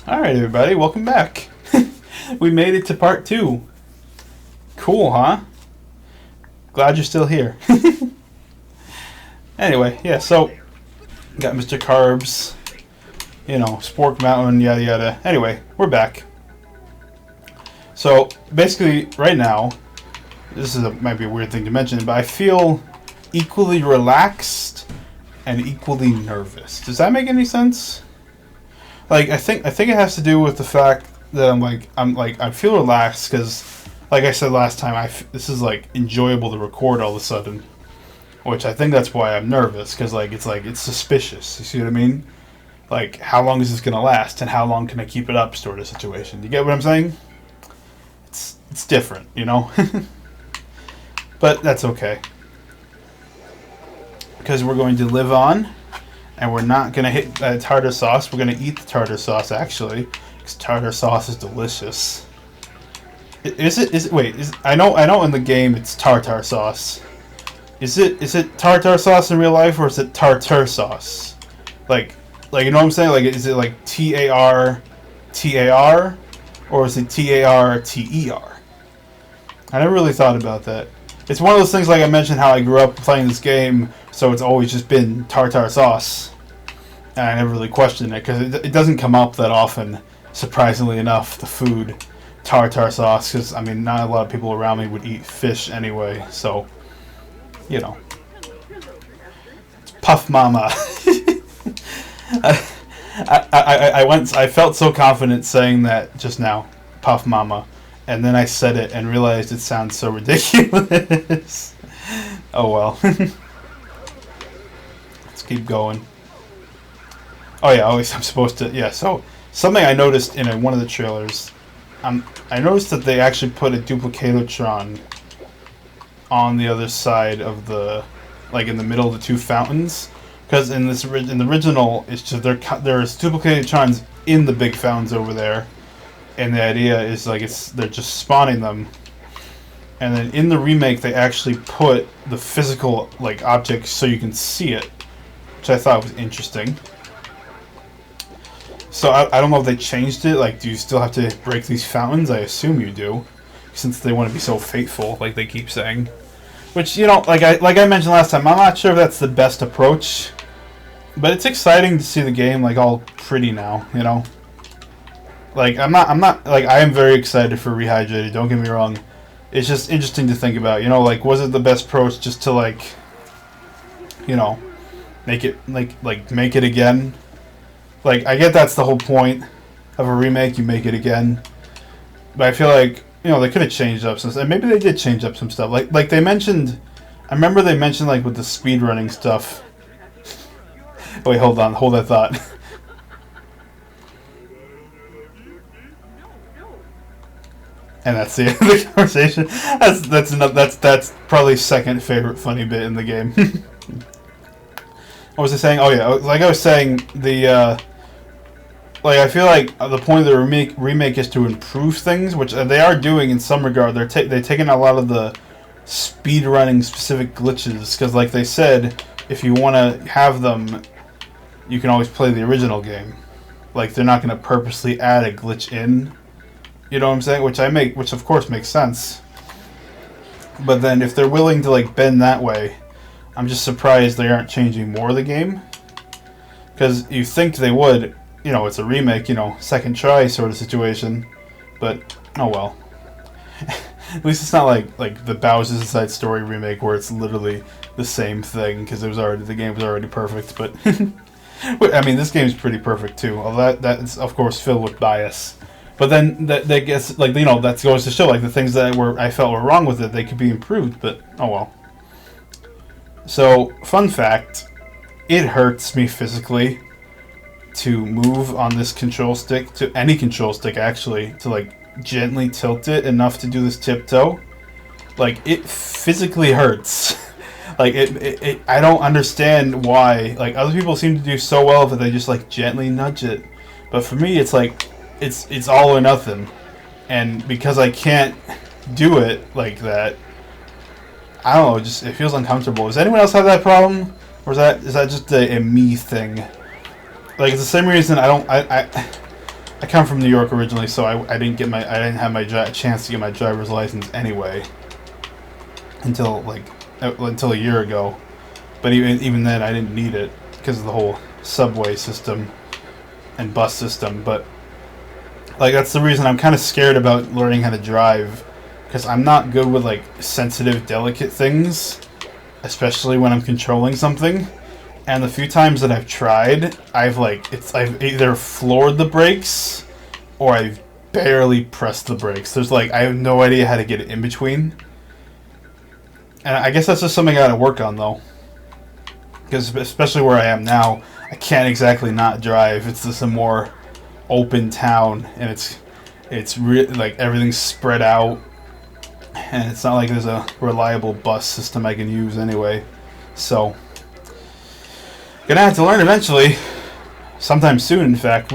Alright, everybody, welcome back. We made it to part 2. Cool, huh? Glad you're still here. Anyway, yeah, so, got Mr. Carbs, Spork Mountain, yada yada. Anyway, we're back. So, basically, right now, might be a weird thing to mention, but I feel equally relaxed and equally nervous. Does that make any sense? I think it has to do with the fact that I feel relaxed because, like I said last time, this is enjoyable to record all of a sudden, which I think that's why I'm nervous because it's suspicious. You see what I mean? How long is this gonna last, and how long can I keep it up, sort of situation. You get what I'm saying? It's different, but that's okay because we're going to live on. And we're not going to hit tartar sauce. We're going to eat the tartar sauce, actually. Because tartar sauce is delicious. I know in the game it's tartar sauce. Is it tartar sauce in real life, or is it tartar sauce? You know what I'm saying? Is it TAR, or is it TARTER? I never really thought about that. It's one of those things, like I mentioned, how I grew up playing this game, so it's always just been tartar sauce. And I never really questioned it, because it doesn't come up that often, surprisingly enough, the food, tartar sauce, because, not a lot of people around me would eat fish anyway, so, It's Puff Mama. I felt so confident saying that just now, Puff Mama. And then I said it and realized it sounds so ridiculous. Oh well. Let's keep going. Oh yeah, I'm supposed to... Yeah, so something I noticed in one of the trailers, I noticed that they actually put a Duplicatotron on the other side of the... in the middle of the two fountains. Because in the original, it's just there's Duplicatrons in the big fountains over there. And the idea is they're just spawning them, and then in the remake they actually put the physical objects so you can see it, which I thought was interesting. So I don't know if they changed it. Do you still have to break these fountains? I assume you do, since they want to be so faithful, like they keep saying. Which like I mentioned last time, I'm not sure if that's the best approach, but it's exciting to see the game all pretty now. I am very excited for Rehydrated, don't get me wrong. It's just interesting to think about, was it the best approach just to, make it, make it again? I get that's the whole point of a remake, you make it again. But I feel they could have changed up some stuff. Maybe they did change up some stuff. Like they mentioned, I remember they mentioned, with the speedrunning stuff. Wait, hold on, hold that thought. And that's the end of the conversation. That's probably second favorite funny bit in the game. What was I saying? Oh yeah, like I was saying, I feel the point of the remake is to improve things, which they are doing in some regard. They're taking a lot of the speedrunning specific glitches, because like they said, if you want to have them, you can always play the original game. They're not going to purposely add a glitch in. You know what I'm saying? Which of course makes sense. But then if they're willing to bend that way, I'm just surprised they aren't changing more of the game. Because you think they would, it's a remake, second try sort of situation. But, oh well. At least it's not like the Bowser's Inside Story remake where it's literally the same thing, because the game was already perfect. But, this game's pretty perfect too. Although that's of course filled with bias. But then that gets that goes to show the things that I felt were wrong with it, they could be improved. But oh well. So fun fact, it hurts me physically to move on this control stick, to any control stick actually, to gently tilt it enough to do this tiptoe. It physically hurts. I don't understand why. Other people seem to do so well that they just gently nudge it, but for me it's it's all or nothing. And because I can't do it like that, I don't know, it feels uncomfortable. Does anyone else have that problem? Or is that just a me thing? It's the same reason I I come from New York originally, so I didn't have my chance to get my driver's license anyway until a year ago. But even then, I didn't need it because of the whole subway system and bus system. But like that's the reason I'm kind of scared about learning how to drive, because I'm not good with like sensitive, delicate things, especially when I'm controlling something. And the few times that I've tried, I've either floored the brakes or I've barely pressed the brakes. I have no idea how to get it in between. And I guess that's just something I gotta work on though. Because especially where I am now, I can't exactly not drive. It's just a more open town, and it's really like everything's spread out, and it's not like there's a reliable bus system I can use anyway. So gonna have to learn eventually, sometime soon, in fact.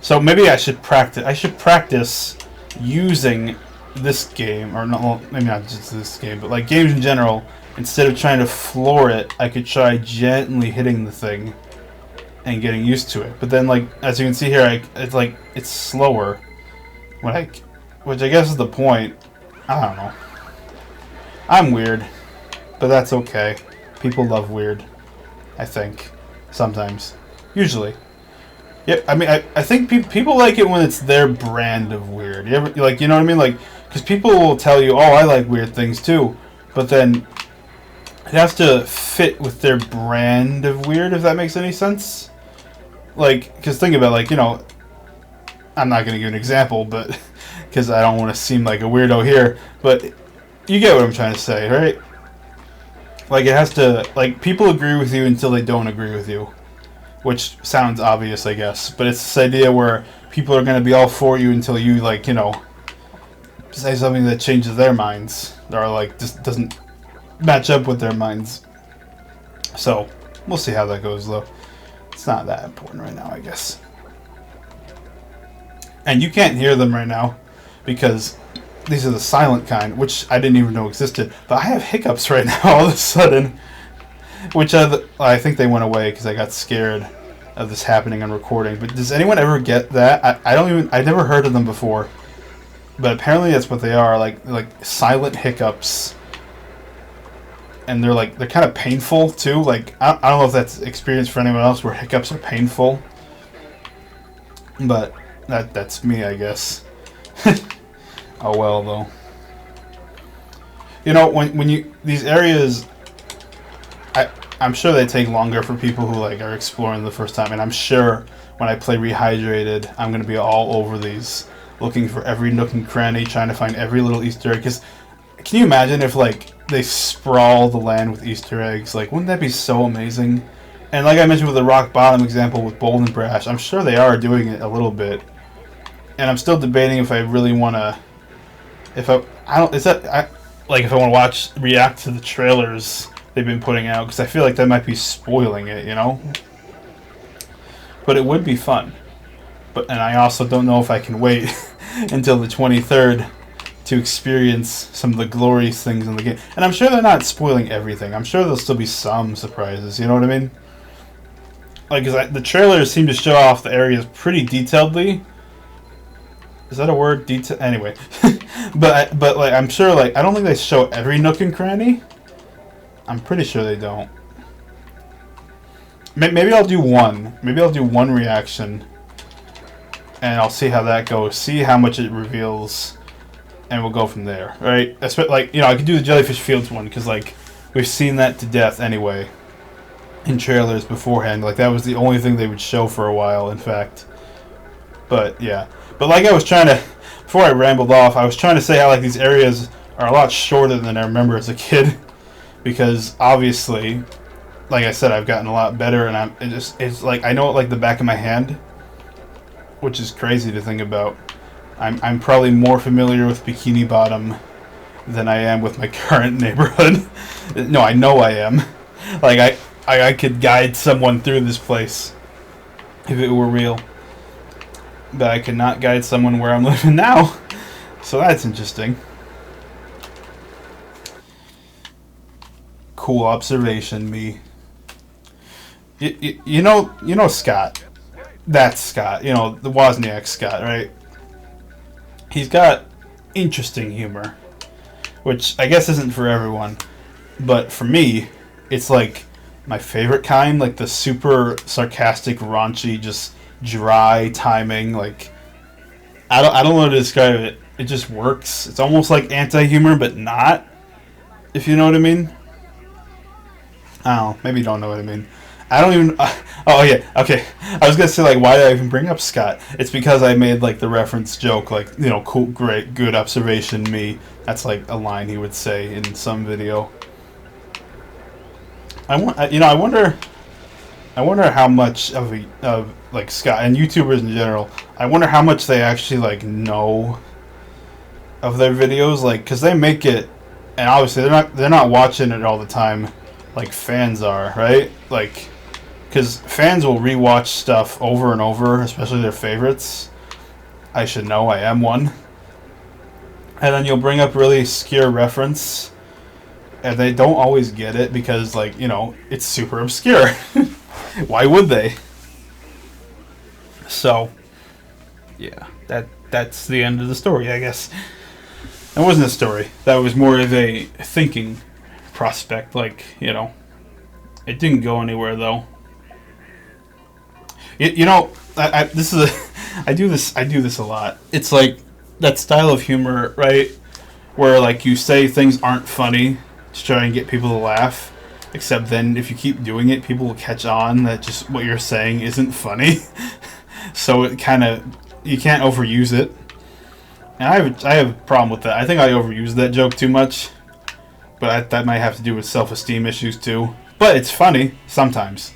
So maybe I should practice. I should practice using this game, or not. Well, maybe not just this game, but like games in general. Instead of trying to floor it, I could try gently hitting the thing and getting used to it. But then, like as you can see here, it's slower. Which I guess is the point. I don't know. I'm weird, but that's okay. People love weird, I think. Sometimes. Usually. Yeah, I mean, I think people like it when it's their brand of weird. You know what I mean? Like, because people will tell you, oh, I like weird things too. But then it has to fit with their brand of weird, if that makes any sense. Like, because think about it, like, I'm not going to give an example, but because I don't want to seem like a weirdo here, but you get what I'm trying to say, right? Like, it has to, like, people agree with you until they don't agree with you, which sounds obvious, I guess, but it's this idea where people are going to be all for you until you, like, say something that changes their minds, or, like, just doesn't match up with their minds. So, we'll see how that goes, though. It's not that important right now, I guess. And you can't hear them right now because these are the silent kind, which I didn't even know existed. But I have hiccups right now all of a sudden, which I think they went away because I got scared of this happening on recording. But does anyone ever get that? I never heard of them before, but apparently that's what they are, like silent hiccups. And they're kind of painful too. Like I don't know if that's experience for anyone else where hiccups are painful, but that's me, I guess. Oh well, though. When these areas, I'm sure they take longer for people who are exploring the first time, and I'm sure when I play Rehydrated, I'm gonna be all over these, looking for every nook and cranny, trying to find every little Easter egg. Because can you imagine if they sprawl the land with Easter eggs? Wouldn't that be so amazing? And like I mentioned with the rock bottom example with Bold and Brash, I'm sure they are doing it a little bit. And I'm still debating if I really want to, if I want to react to the trailers they've been putting out, because I feel like that might be spoiling it, But it would be fun. And I also don't know if I can wait until the 23rd to experience some of the glorious things in the game. And I'm sure they're not spoiling everything. I'm sure there'll still be some surprises, you know what I mean? Because the trailers seem to show off the areas pretty detailedly. Is that a word? Detail? Anyway. but I'm sure, I don't think they show every nook and cranny. I'm pretty sure they don't. Maybe I'll do one. Maybe I'll do one reaction. And I'll see how that goes. See how much it reveals. And we'll go from there, right? I could do the Jellyfish Fields one, because, we've seen that to death anyway. In trailers beforehand. That was the only thing they would show for a while, in fact. But, yeah. But I was trying to, before I rambled off, I was trying to say how these areas are a lot shorter than I remember as a kid, because obviously, like I said, I've gotten a lot better, and I know it like the back of my hand, which is crazy to think about. I'm probably more familiar with Bikini Bottom than I am with my current neighborhood. No, I know I am. I could guide someone through this place if it were real. But I cannot guide someone where I'm living now. So that's interesting. Cool observation, me. You know Scott. That's Scott. You know, the Wozniak Scott, right? He's got interesting humor, which I guess isn't for everyone, but for me, it's like my favorite kind, like the super sarcastic, raunchy, just dry timing. Like I don't know how to describe it. It just works. It's almost like anti-humor, but not. If you know what I mean. I don't know. Maybe you don't know what I mean. I don't even. Oh yeah. Okay. I was gonna say like, why did I even bring up Scott? It's because I made like the reference joke, like cool, great, good observation, me. That's like a line he would say in some video. I wonder how much of like Scott and YouTubers in general. I wonder how much they actually like know of their videos, like, because they make it, and obviously they're not watching it all the time, like fans are, right? Like, because fans will rewatch stuff over and over, especially their favorites. I should know, I am one. And then you'll bring up really obscure reference, and they don't always get it because, like, it's super obscure. Why would they? So, yeah, that's the end of the story, I guess. That wasn't a story. That was more of a thinking prospect. Like, it didn't go anywhere though. This is I do this a lot. It's like that style of humor, right? Where like you say things aren't funny to try and get people to laugh. Except then, if you keep doing it, people will catch on that just what you're saying isn't funny. So it you can't overuse it. And I have a problem with that. I think I overuse that joke too much. But that might have to do with self-esteem issues too. But it's funny sometimes.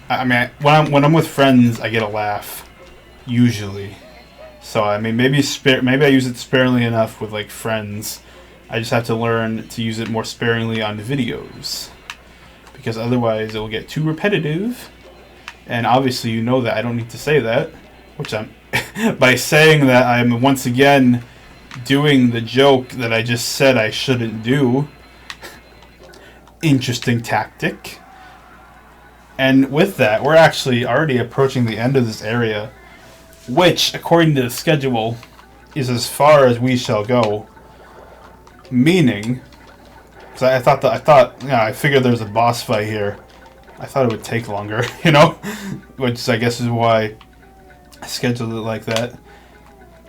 I mean, when I'm with friends, I get a laugh usually. So I mean, maybe I use it sparingly enough with like friends. I just have to learn to use it more sparingly on videos, because otherwise it will get too repetitive. And obviously, that I don't need to say that, which I'm by saying that I'm once again doing the joke that I just said I shouldn't do. Interesting tactic. And with that, we're actually already approaching the end of this area, which, according to the schedule, is as far as we shall go. Meaning, because I figured there's a boss fight here. I thought it would take longer, which I guess is why I scheduled it like that.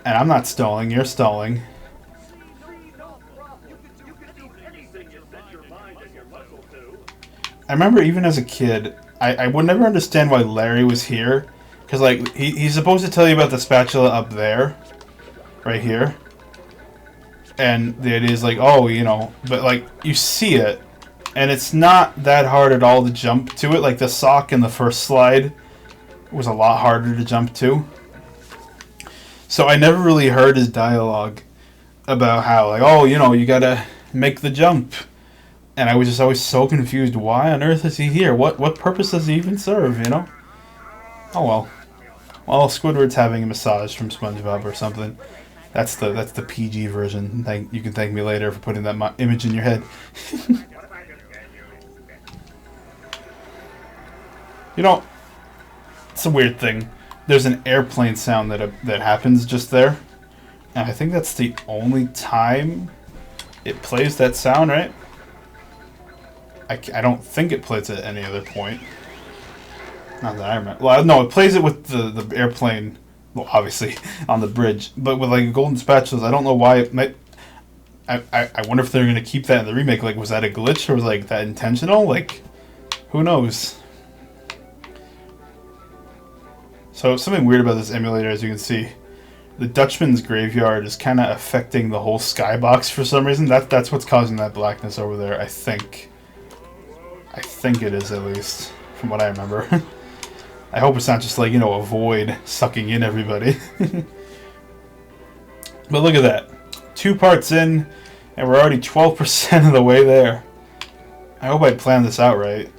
And I'm not stalling, you're stalling. I remember even as a kid, I would never understand why Larry was here. Because, like, he's supposed to tell you about the spatula up there. Right here. And the idea is like, but, like, you see it. And it's not that hard at all to jump to it. Like, the sock in the first slide was a lot harder to jump to. So I never really heard his dialogue about how, like, you gotta make the jump. And I was just always so confused. Why on earth is he here? What purpose does he even serve, Oh, well. Well, Squidward's having a massage from SpongeBob or something. That's the PG version. You can thank me later for putting that image in your head. It's a weird thing. There's an airplane sound that happens just there. And I think that's the only time it plays that sound, right? I don't think it plays it at any other point. Not that I remember. Well, no, it plays it with the airplane, well, obviously, on the bridge. But with, like, golden spatulas, I don't know why it might... I wonder if they're going to keep that in the remake. Like, was that a glitch, or was, like, that intentional? Like, who knows? So, something weird about this emulator, as you can see. The Dutchman's Graveyard is kind of affecting the whole skybox for some reason. That's what's causing that blackness over there, I think. I think it is, at least, from what I remember. I hope it's not just like, a void sucking in everybody. But look at that. 2 parts in, and we're already 12% of the way there. I hope I planned this out right.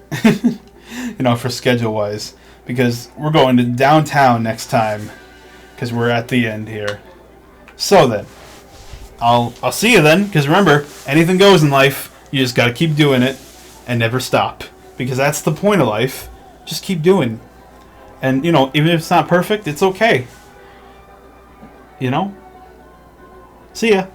For schedule-wise. Because we're going to downtown next time. Because we're at the end here. So then, I'll see you then. Because remember, anything goes in life. You just got to keep doing it. And never stop. Because that's the point of life. Just keep doing. And, you know, even if it's not perfect, it's okay. You know? See ya.